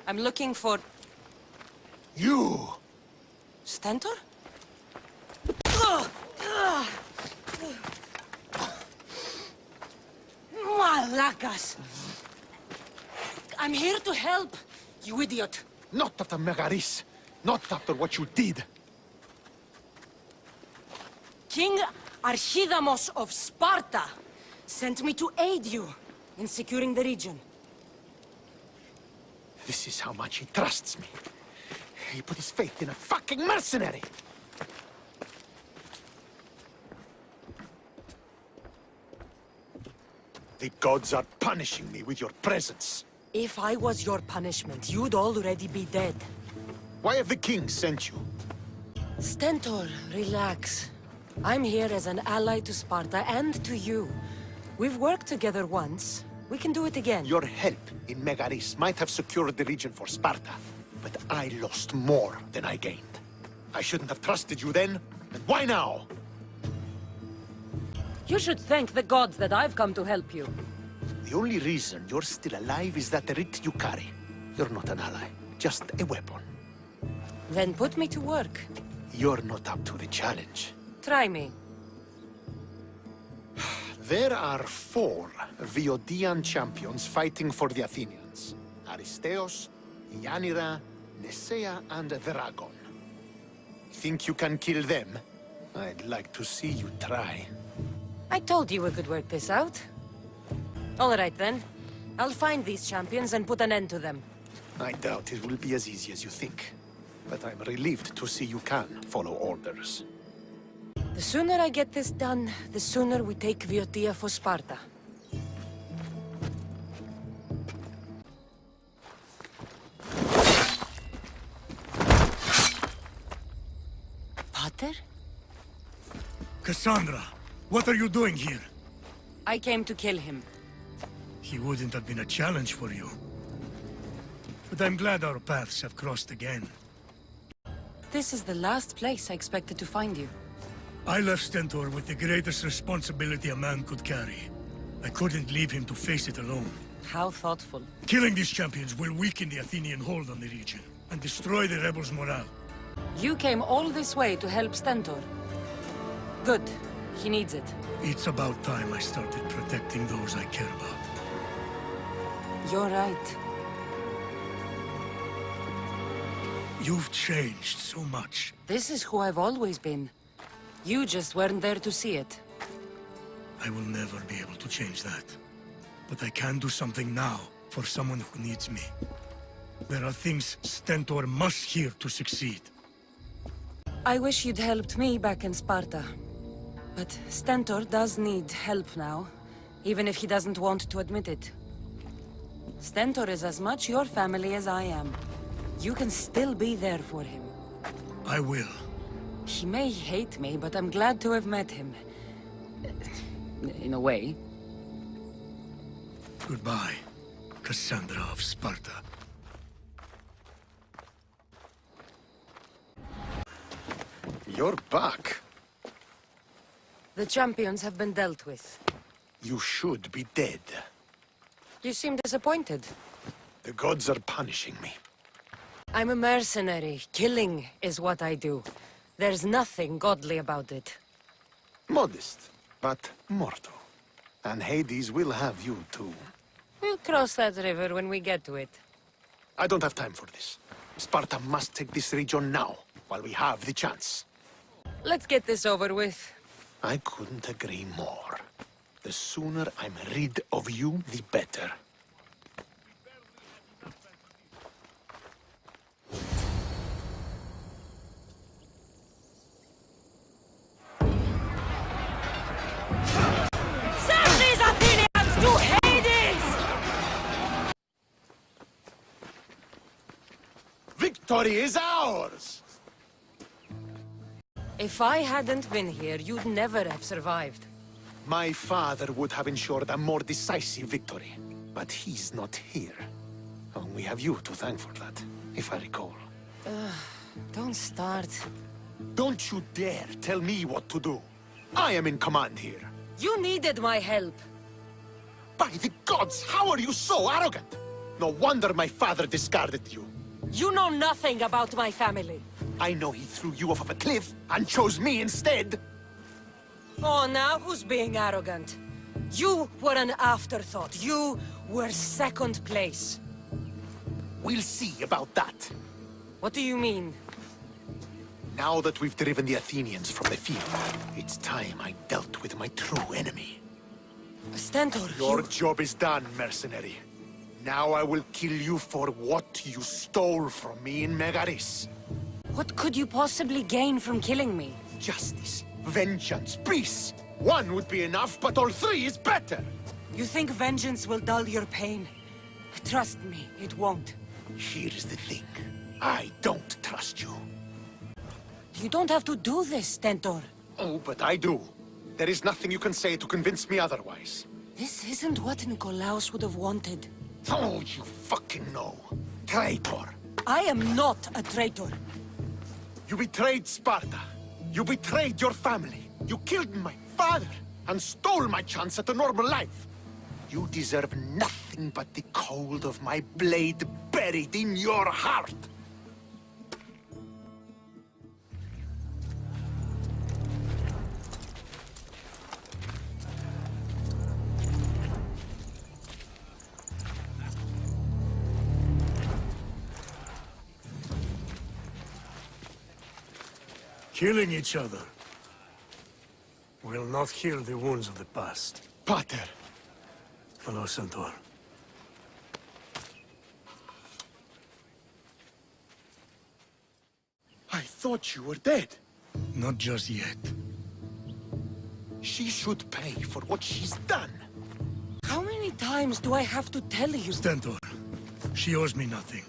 I'm looking for... You! Stentor? Malacas! I'm here to help, you idiot. Not after Megaris. Not after what you did. King Archidamos of Sparta sent me to aid you in securing the region. This is how much he trusts me. He put his faith in a fucking mercenary! The gods are punishing me with your presence. If I was your punishment, you'd already be dead. Why have the kings sent you? Stentor, relax. I'm here as an ally to Sparta and to you. We've worked together once. We can do it again. Your help in Megaris might have secured the region for Sparta, but I lost more than I gained. I shouldn't have trusted you then, and why now? You should thank the gods that I've come to help you. The only reason you're still alive is that writ you carry. You're not an ally, just a weapon. Then put me to work. You're not up to the challenge. Try me. There are 4 Viodian champions fighting for the Athenians. Aristeos, Yanira, Nesea, and Veragon. Think you can kill them? I'd like to see you try. I told you we could work this out. All right then. I'll find these champions and put an end to them. I doubt it will be as easy as you think. But I'm relieved to see you can follow orders. The sooner I get this done, the sooner we take Viotia for Sparta. Pater? Cassandra, what are you doing here? I came to kill him. He wouldn't have been a challenge for you. But I'm glad our paths have crossed again. This is the last place I expected to find you. I left Stentor with the greatest responsibility a man could carry. I couldn't leave him to face it alone. How thoughtful. Killing these champions will weaken the Athenian hold on the region, and destroy the rebels' morale. You came all this way to help Stentor. Good. He needs it. It's about time I started protecting those I care about. You're right. You've changed so much. This is who I've always been. You just weren't there to see it. I will never be able to change that. But I can do something now for someone who needs me. There are things Stentor must hear to succeed. I wish you'd helped me back in Sparta. But Stentor does need help now, even if he doesn't want to admit it. Stentor is as much your family as I am. You can still be there for him. I will. He may hate me, but I'm glad to have met him. In a way. Goodbye, Cassandra of Sparta. You're back. The champions have been dealt with. You should be dead. You seem disappointed. The gods are punishing me. I'm a mercenary. Killing is what I do. There's nothing godly about it. Modest, but mortal. And Hades will have you too. We'll cross that river when we get to it. I don't have time for this. Sparta must take this region now, while we have the chance. Let's get this over with. I couldn't agree more. The sooner I'm rid of you, the better. Send these Athenians to Hades! Victory is ours! If I hadn't been here, you'd never have survived. My father would have ensured a more decisive victory. But he's not here. Oh, we have you to thank for that, if I recall. Don't start. Don't you dare tell me what to do. I am in command here. You needed my help. By the gods, how are you so arrogant? No wonder my father discarded you. You know nothing about my family. I know he threw you off of a cliff and chose me instead. Oh, now who's being arrogant? You were an afterthought. You were second place. We'll see about that. What do you mean? Now that we've driven the Athenians from the field, it's time I dealt with my true enemy. Stentor, Your job is done, mercenary. Now I will kill you for what you stole from me in Megaris. What could you possibly gain from killing me? Justice, vengeance, peace. One would be enough, but all three is better. You think vengeance will dull your pain? Trust me, it won't. Here's the thing. I don't trust you. You don't have to do this, Stentor. Oh, but I do. There is nothing you can say to convince me otherwise. This isn't what Nikolaos would have wanted. Oh, you fucking know. Traitor. I am not a traitor. You betrayed Sparta. You betrayed your family. You killed my father and stole my chance at a normal life. You deserve nothing but the cold of my blade buried in your heart. Killing each other will not heal the wounds of the past. Pater. Hello, Centaur. I thought you were dead. Not just yet. She should pay for what she's done. How many times do I have to tell you? Stentor, she owes me nothing.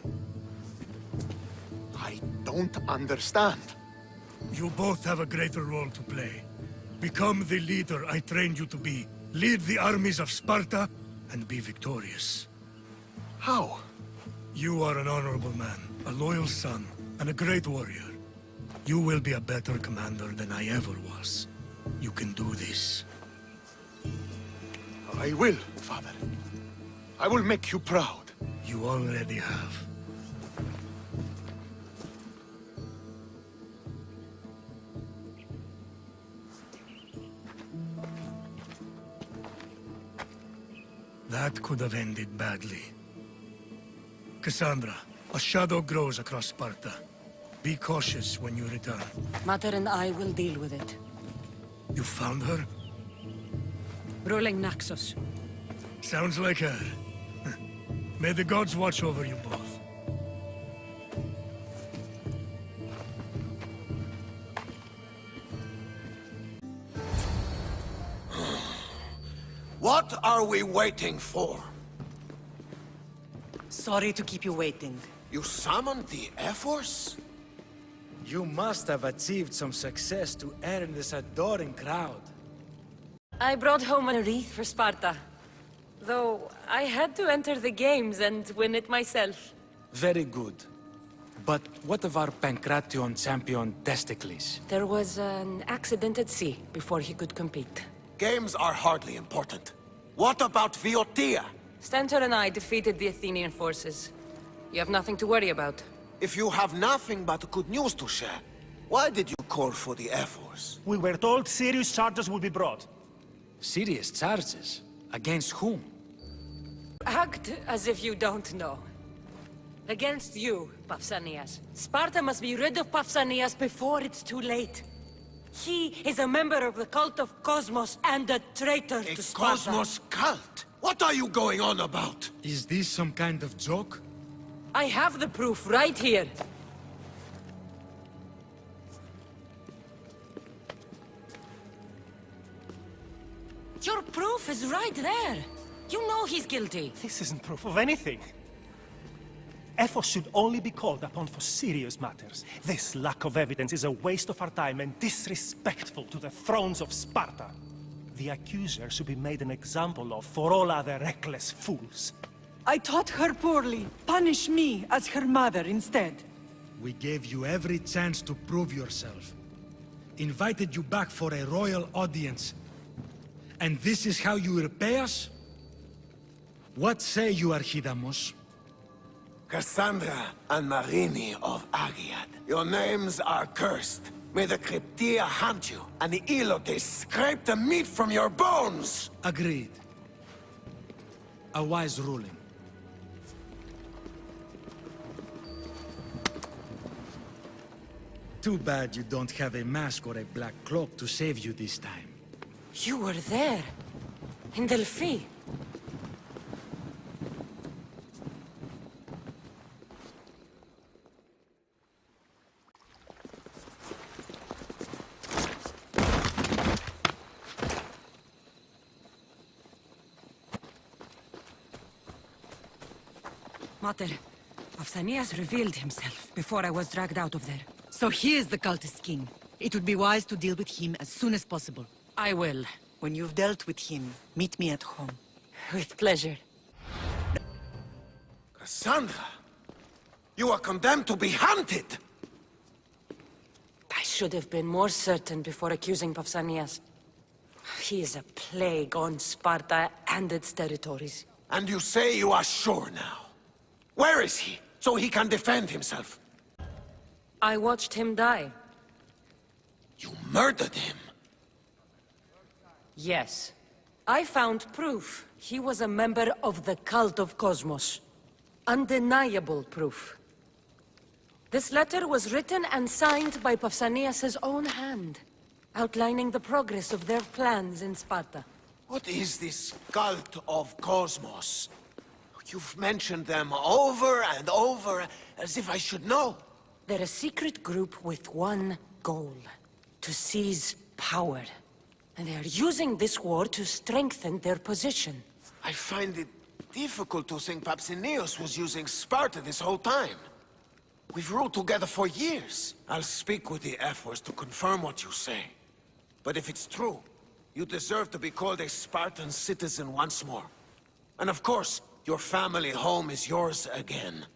I don't understand. You both have a greater role to play. Become the leader I trained you to be. Lead the armies of Sparta and be victorious. How? You are an honorable man, a loyal son, and a great warrior. You will be a better commander than I ever was. You can do this. I will, Father. I will make you proud. You already have. That could have ended badly. Cassandra, a shadow grows across Sparta. Be cautious when you return. Mater and I will deal with it. You found her? Ruling Naxos. Sounds like her. May the gods watch over you both. What are we waiting for? Sorry to keep you waiting. You summoned the Air Force? You must have achieved some success to earn this adoring crowd. I brought home a wreath for Sparta. Though I had to enter the games and win it myself. Very good. But what of our Pancration champion Testicles? There was an accident at sea before he could compete. Games are hardly important. What about Viotia? Stentor and I defeated the Athenian forces. You have nothing to worry about. If you have nothing but good news to share, why did you call for the Air Force? We were told serious charges would be brought. Serious charges? Against whom? Act as if you don't know. Against you, Pausanias. Sparta must be rid of Pausanias before it's too late. He is a member of the cult of Cosmos and a traitor A to Sparta. Cosmos cult? What are you going on about? Is this some kind of joke? I have the proof right here. Your proof is right there. You know he's guilty. This isn't proof of anything. Efforts should only be called upon for serious matters. This lack of evidence is a waste of our time and disrespectful to the thrones of Sparta. The accuser should be made an example of for all other reckless fools. I taught her poorly. Punish me as her mother instead. We gave you every chance to prove yourself. Invited you back for a royal audience. And this is how you repay us? What say you, Archidamos? Cassandra and Marini of Agiad. Your names are cursed. May the Cryptia haunt you, and the Elotes scrape the meat from your bones! Agreed. A wise ruling. Too bad you don't have a mask or a black cloak to save you this time. You were there. In Delphi. Mater, Pausanias revealed himself before I was dragged out of there. So he is the cultist king. It would be wise to deal with him as soon as possible. I will. When you've dealt with him, meet me at home. With pleasure. Cassandra! You are condemned to be hunted! I should have been more certain before accusing Pausanias. He is a plague on Sparta and its territories. And you say you are sure now? Where is he, so he can defend himself? I watched him die. You murdered him? Yes. I found proof he was a member of the cult of Cosmos. Undeniable proof. This letter was written and signed by Pausanias' own hand, outlining the progress of their plans in Sparta. What is this cult of Cosmos? You've mentioned them over and over, as if I should know. They're a secret group with one goal: to seize power. And they are using this war to strengthen their position. I find it difficult to think Papsinios was using Sparta this whole time. We've ruled together for years. I'll speak with the Ephors to confirm what you say. But if it's true, you deserve to be called a Spartan citizen once more. And of course, your family home is yours again.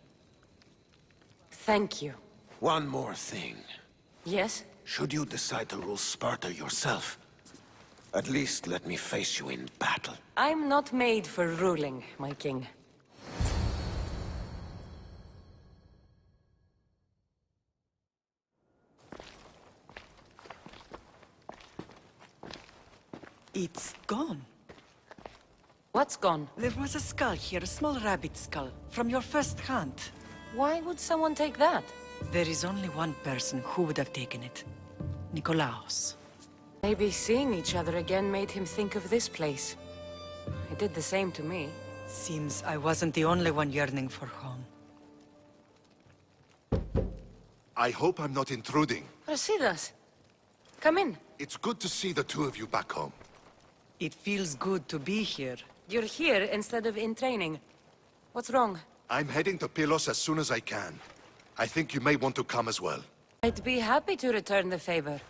Thank you. One more thing. Yes? Should you decide to rule Sparta yourself, at least let me face you in battle. I'm not made for ruling, my king. It's gone. What's gone? There was a skull here, a small rabbit skull, from your first hunt. Why would someone take that? There is only one person who would have taken it. Nikolaos. Maybe seeing each other again made him think of this place. It did the same to me. Seems I wasn't the only one yearning for home. I hope I'm not intruding. Brasidas, come in. It's good to see the two of you back home. It feels good to be here. You're here instead of in training. What's wrong? I'm heading to Pylos as soon as I can. I think you may want to come as well. I'd be happy to return the favor.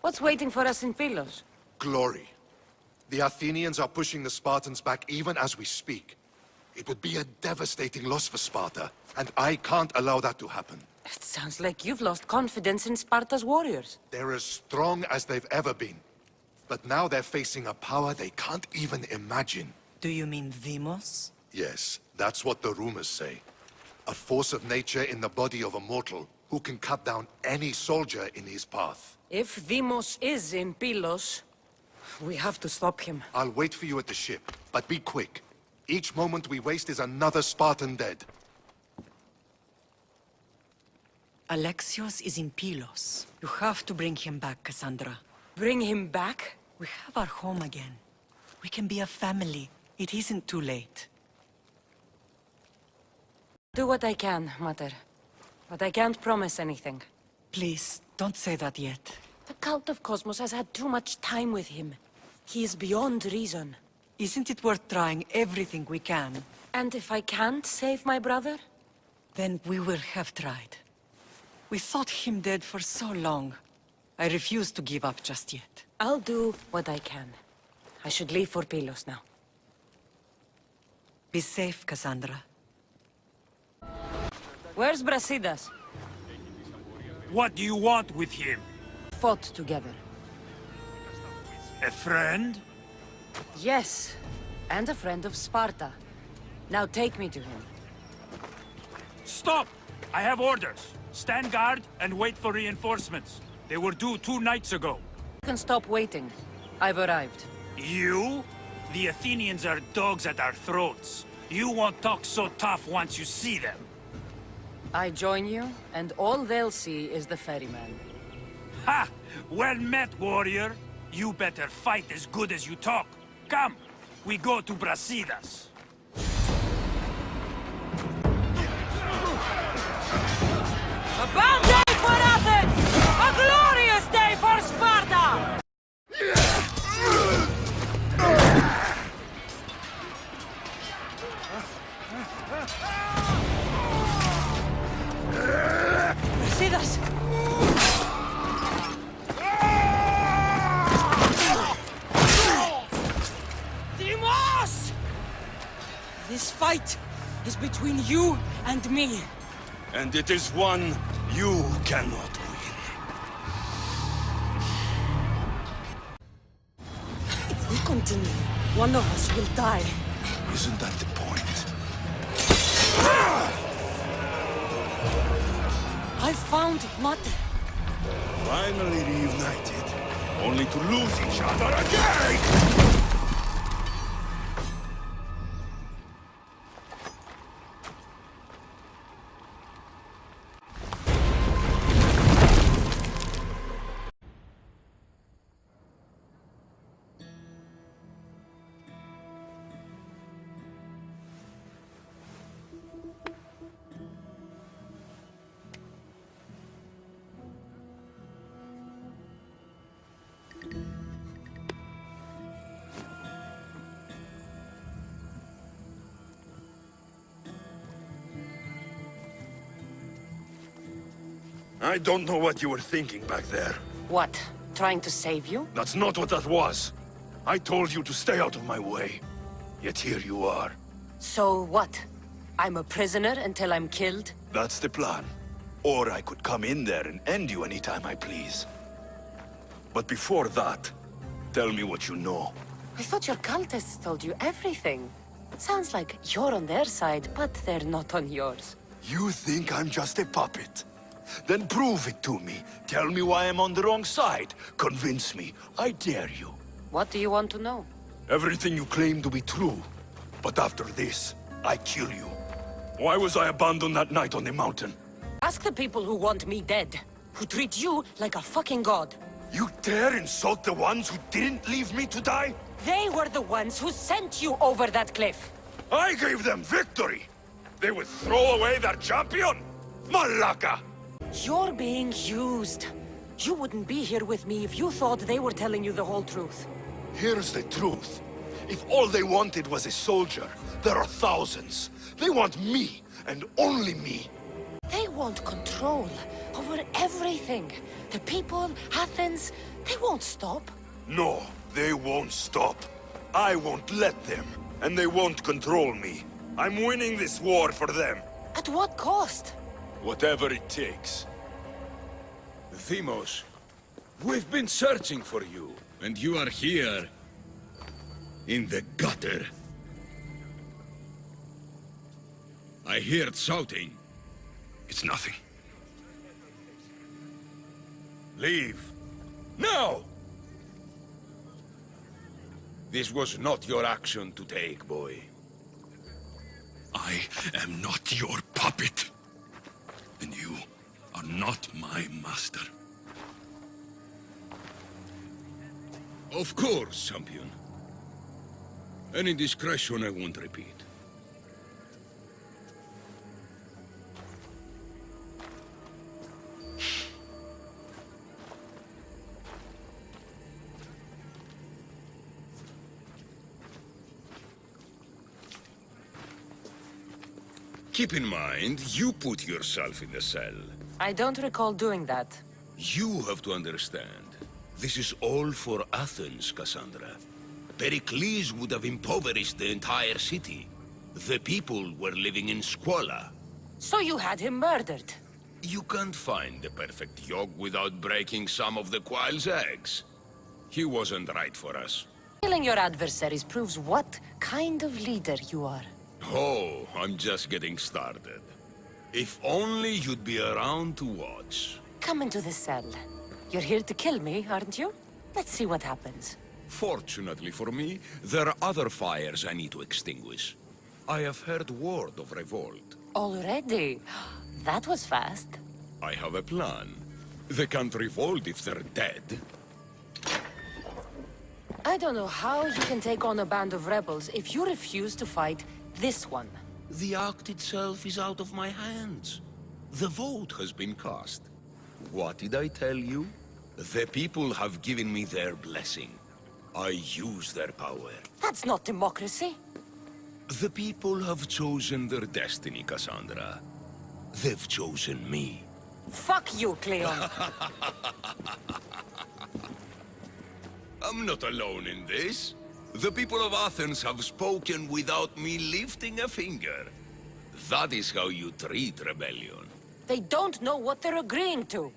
What's waiting for us in Pylos? Glory. The Athenians are pushing the Spartans back even as we speak. It would be a devastating loss for Sparta, and I can't allow that to happen. It sounds like you've lost confidence in Sparta's warriors. They're as strong as they've ever been. But now they're facing a power they can't even imagine. Do you mean Demos? Yes, that's what the rumors say. A force of nature in the body of a mortal who can cut down any soldier in his path. If Demos is in Pylos, we have to stop him. I'll wait for you at the ship, but be quick. Each moment we waste is another Spartan dead. Alexios is in Pylos. You have to bring him back, Cassandra. Bring him back? We have our home again. We can be a family. It isn't too late. Do what I can, Mater. But I can't promise anything. Please, don't say that yet. The cult of Cosmos has had too much time with him. He is beyond reason. Isn't it worth trying everything we can? And if I can't save my brother? Then we will have tried. We thought him dead for so long. I refuse to give up just yet. I'll do what I can. I should leave for Pylos now. Be safe, Cassandra. Where's Brasidas? What do you want with him? Fought together. A friend? Yes, and a friend of Sparta. Now take me to him. Stop! I have orders. Stand guard and wait for reinforcements. They were due 2 nights ago. You can stop waiting. I've arrived. You? The Athenians are dogs at our throats. You won't talk so tough once you see them. I join you, and all they'll see is the ferryman. Ha! Well met, warrior. You better fight as good as you talk. Come, we go to Brasidas. A bad day for Athens! A glorious day for Sparta! Brasidas! Dimos! This fight is between you and me. And it is one you cannot win. If we continue, one of us will die. Isn't that the point? I found Mate. Finally reunited, only to lose each other again! I don't know what you were thinking back there. What? Trying to save you? That's not what that was. I told you to stay out of my way. Yet here you are. So what? I'm a prisoner until I'm killed? That's the plan. Or I could come in there and end you anytime I please. But before that, tell me what you know. I thought your cultists told you everything. Sounds like you're on their side, but they're not on yours. You think I'm just a puppet? Then prove it to me. Tell me why I'm on the wrong side. Convince me. I dare you. What do you want to know? Everything you claim to be true. But after this, I kill you. Why was I abandoned that night on the mountain? Ask the people who want me dead, who treat you like a fucking god. You dare insult the ones who didn't leave me to die? They were the ones who sent you over that cliff. I gave them victory! They would throw away their champion? Malaka! You're being used. You wouldn't be here with me if you thought they were telling you the whole truth. Here's the truth. If all they wanted was a soldier, there are thousands. They want me, and only me. They want control over everything. The people, Athens, they won't stop. No, they won't stop. I won't let them, and they won't control me. I'm winning this war for them. At what cost? Whatever it takes. Themos, we've been searching for you, and you are here... in the gutter. I heard shouting. It's nothing. Leave. Now! This was not your action to take, boy. I am not your puppet. And you are not my master. Of course, champion. Any indiscretion I won't repeat. Keep in mind, you put yourself in the cell. I don't recall doing that. You have to understand. This is all for Athens, Cassandra. Pericles would have impoverished the entire city. The people were living in squalor. So you had him murdered? You can't find the perfect yolk without breaking some of the quail's eggs. He wasn't right for us. Killing your adversaries proves what kind of leader you are. Oh, I'm just getting started. If only you'd be around to watch. Come into the cell. You're here to kill me, aren't you? Let's see what happens. Fortunately for me, there are other fires I need to extinguish. I have heard word of revolt. Already? That was fast. I have a plan. They can't revolt if they're dead. I don't know how you can take on a band of rebels if you refuse to fight this one. The act itself is out of my hands. The vote has been cast. What did I tell you? The people have given me their blessing. I use their power. That's not democracy. The people have chosen their destiny, Cassandra. They've chosen me. Fuck you, Cleon. I'm not alone in this. The people of Athens have spoken without me lifting a finger. That is how you treat rebellion. They don't know what they're agreeing to.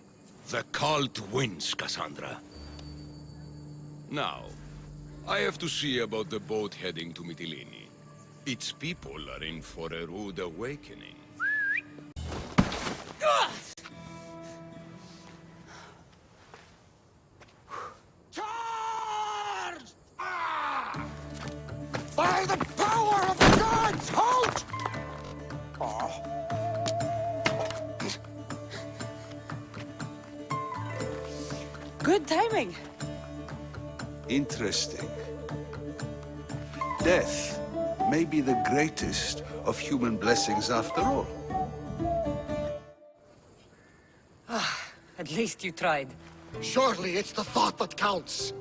The cult wins, Cassandra. Now, I have to see about the boat heading to Mytilene. Its people are in for a rude awakening. Charge! By the power of the gods, halt! Good timing. Interesting. Death may be the greatest of human blessings after all. At least you tried. Surely it's the thought that counts.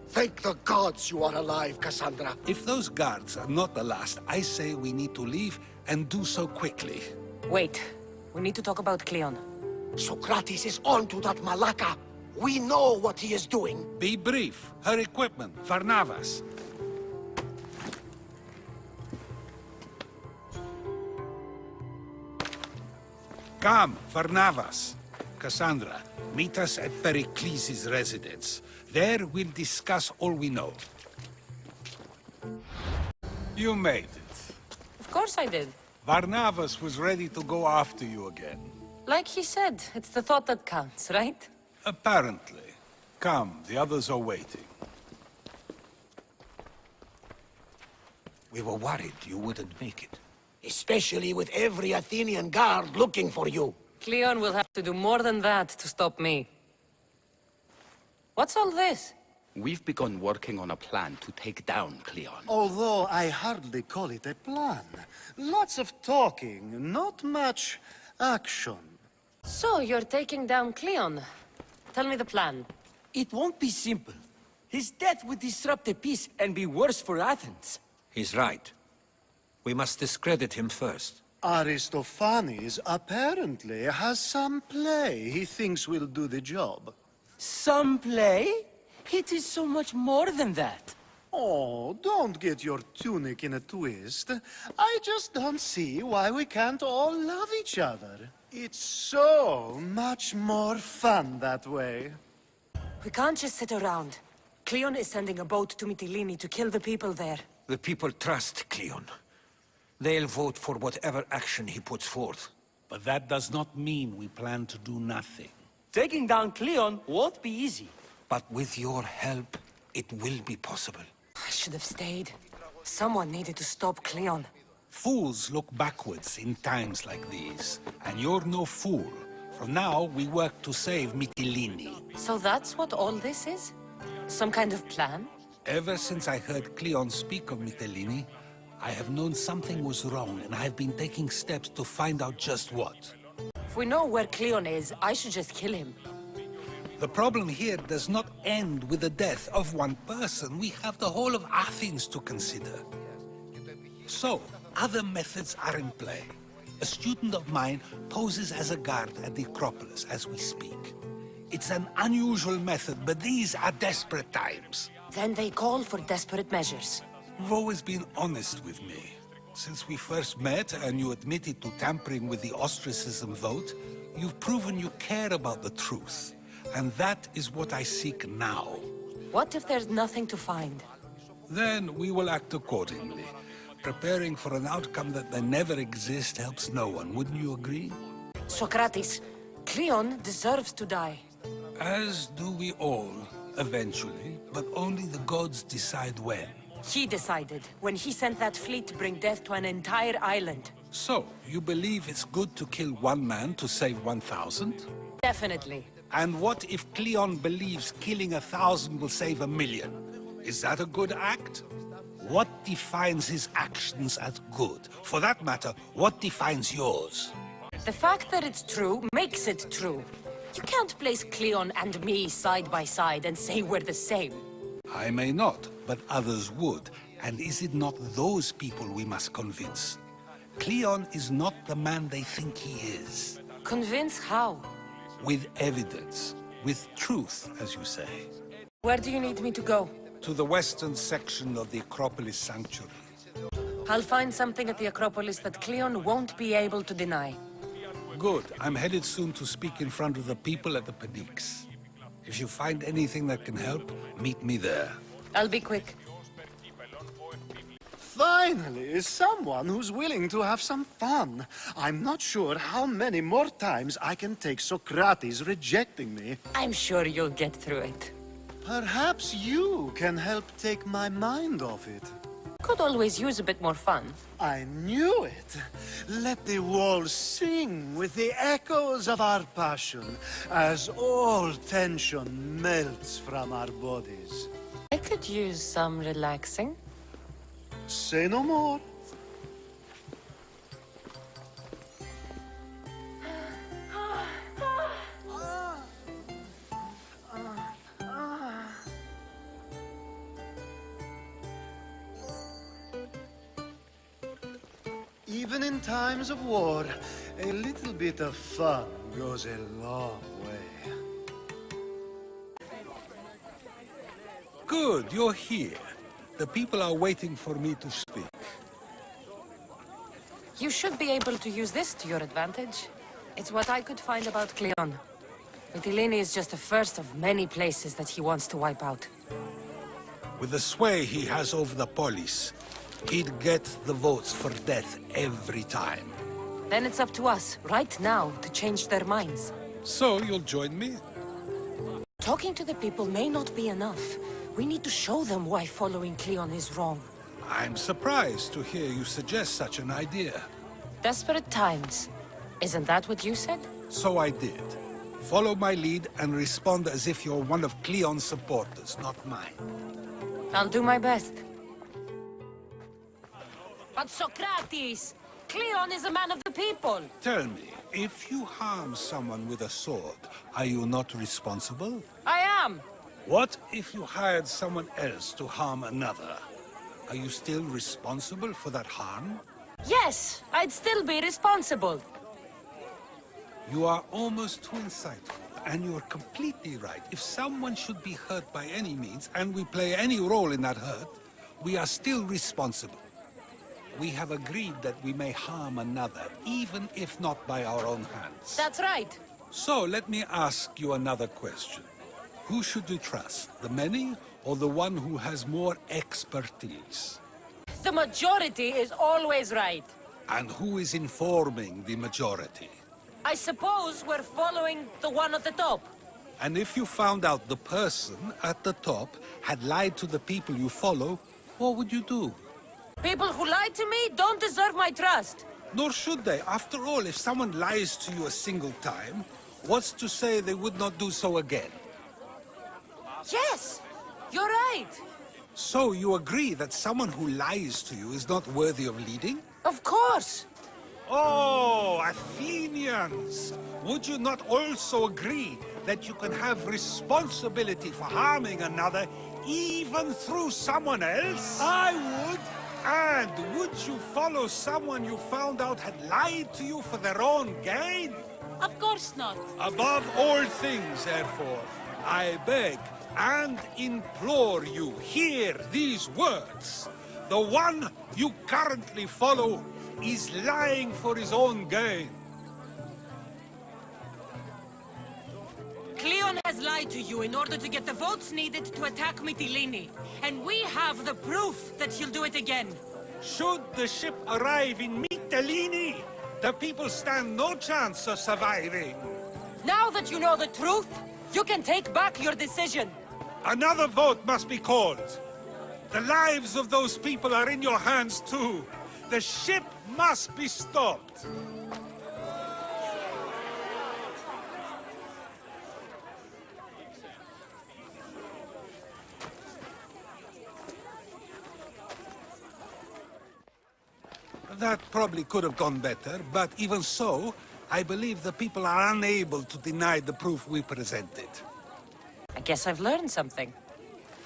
Thank the gods you are alive, Cassandra. If those guards are not the last, I say we need to leave and do so quickly. Wait. We need to talk about Cleon. Socrates is on to that Malaka. We know what he is doing. Be brief. Her equipment, Varnavas. Come, Varnavas. Cassandra, meet us at Pericles' residence. There we'll discuss all we know. You made it. Of course I did. Varnavas was ready to go after you again. Like he said, it's the thought that counts, right? Apparently. Come, the others are waiting. We were worried you wouldn't make it. Especially with every Athenian guard looking for you. Cleon will have to do more than that to stop me. What's all this? We've begun working on a plan to take down Cleon. Although I hardly call it a plan. Lots of talking, not much action. So, you're taking down Cleon. Tell me the plan. It won't be simple. His death would disrupt the peace and be worse for Athens. He's right. We must discredit him first. Aristophanes apparently has some play he thinks will do the job. Some play? It is so much more than that. Oh, don't get your tunic in a twist. I just don't see why we can't all love each other. It's so much more fun that way. We can't just sit around. Cleon is sending a boat to Mytilene to kill the people there. The people trust Cleon. They'll vote for whatever action he puts forth. But that does not mean we plan to do nothing. Taking down Cleon won't be easy. But with your help, it will be possible. I should have stayed. Someone needed to stop Cleon. Fools look backwards in times like these. And you're no fool. From now, we work to save Mytilene. So that's what all this is? Some kind of plan? Ever since I heard Cleon speak of Mytilene, I have known something was wrong, and I've been taking steps to find out just what. If we know where Cleon is, I should just kill him. The problem here does not end with the death of one person. We have the whole of Athens to consider. So, other methods are in play. A student of mine poses as a guard at the Acropolis as we speak. It's an unusual method, but these are desperate times. Then they call for desperate measures. You've always been honest with me. Since we first met and you admitted to tampering with the ostracism vote, you've proven you care about the truth. And that is what I seek now. What if there's nothing to find? Then we will act accordingly. Preparing for an outcome that may never exist helps no one, wouldn't you agree? Socrates, Cleon deserves to die. As do we all, eventually, but only the gods decide when. He decided when he sent that fleet to bring death to an entire island. So, you believe it's good to kill one man to save 1,000? Definitely. And what if Cleon believes killing 1,000 will save 1,000,000? Is that a good act? What defines his actions as good? For that matter, what defines yours? The fact that it's true makes it true. You can't place Cleon and me side by side and say we're the same. I may not, but others would. And is it not those people we must convince? Cleon is not the man they think he is. Convince how? With evidence. With truth, as you say. Where do you need me to go? To the western section of the Acropolis Sanctuary. I'll find something at the Acropolis that Cleon won't be able to deny. Good. I'm headed soon to speak in front of the people at the Pnyx. If you find anything that can help, meet me there. I'll be quick. Finally, someone who's willing to have some fun. I'm not sure how many more times I can take Socrates rejecting me. I'm sure you'll get through it. Perhaps you can help take my mind off it. Could always use a bit more fun. I knew it. Let the walls sing with the echoes of our passion as all tension melts from our bodies. I could use some relaxing. Say no more. Even in times of war, a little bit of fun goes a long way. Good, you're here. The people are waiting for me to speak. You should be able to use this to your advantage. It's what I could find about Cleon. Mytilene is just the first of many places that he wants to wipe out. With the sway he has over the polis, he'd get the votes for death every time. Then it's up to us, right now, to change their minds. So, you'll join me? Talking to the people may not be enough. We need to show them why following Cleon is wrong. I'm surprised to hear you suggest such an idea. Desperate times. Isn't that what you said? So I did. Follow my lead and respond as if you're one of Cleon's supporters, not mine. I'll do my best. But Socrates! Cleon is a man of the people! Tell me, if you harm someone with a sword, are you not responsible? I am! What if you hired someone else to harm another? Are you still responsible for that harm? Yes, I'd still be responsible. You are almost too insightful, and you're completely right. If someone should be hurt by any means, and we play any role in that hurt, we are still responsible. We have agreed that we may harm another, even if not by our own hands. That's right. So, let me ask you another question. Who should you trust, the many or the one who has more expertise? The majority is always right. And who is informing the majority? I suppose we're following the one at the top. And if you found out the person at the top had lied to the people you follow, what would you do? People who lie to me don't deserve my trust. Nor should they. After all, if someone lies to you a single time, what's to say they would not do so again? Yes, you're right. So you agree that someone who lies to you is not worthy of leading? Of course. Oh, Athenians! Would you not also agree that you can have responsibility for harming another even through someone else? I would. And would you follow someone you found out had lied to you for their own gain? Of course not. Above all things, therefore, I beg and implore you, hear these words. The one you currently follow is lying for his own gain. Cleon has lied to you in order to get the votes needed to attack Mytilene. And we have the proof that he'll do it again. Should the ship arrive in Mytilene, the people stand no chance of surviving. Now that you know the truth, you can take back your decision. Another vote must be called. The lives of those people are in your hands too. The ship must be stopped. That probably could have gone better, but even so, I believe the people are unable to deny the proof we presented. I guess I've learned something.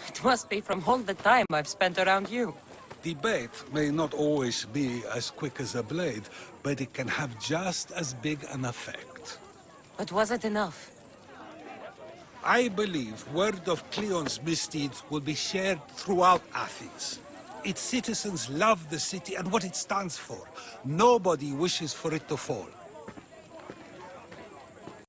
It must be from all the time I've spent around you. Debate may not always be as quick as a blade, but it can have just as big an effect. But was it enough? I believe word of Cleon's misdeeds will be shared throughout Athens. Its citizens love the city and what it stands for. Nobody wishes for it to fall.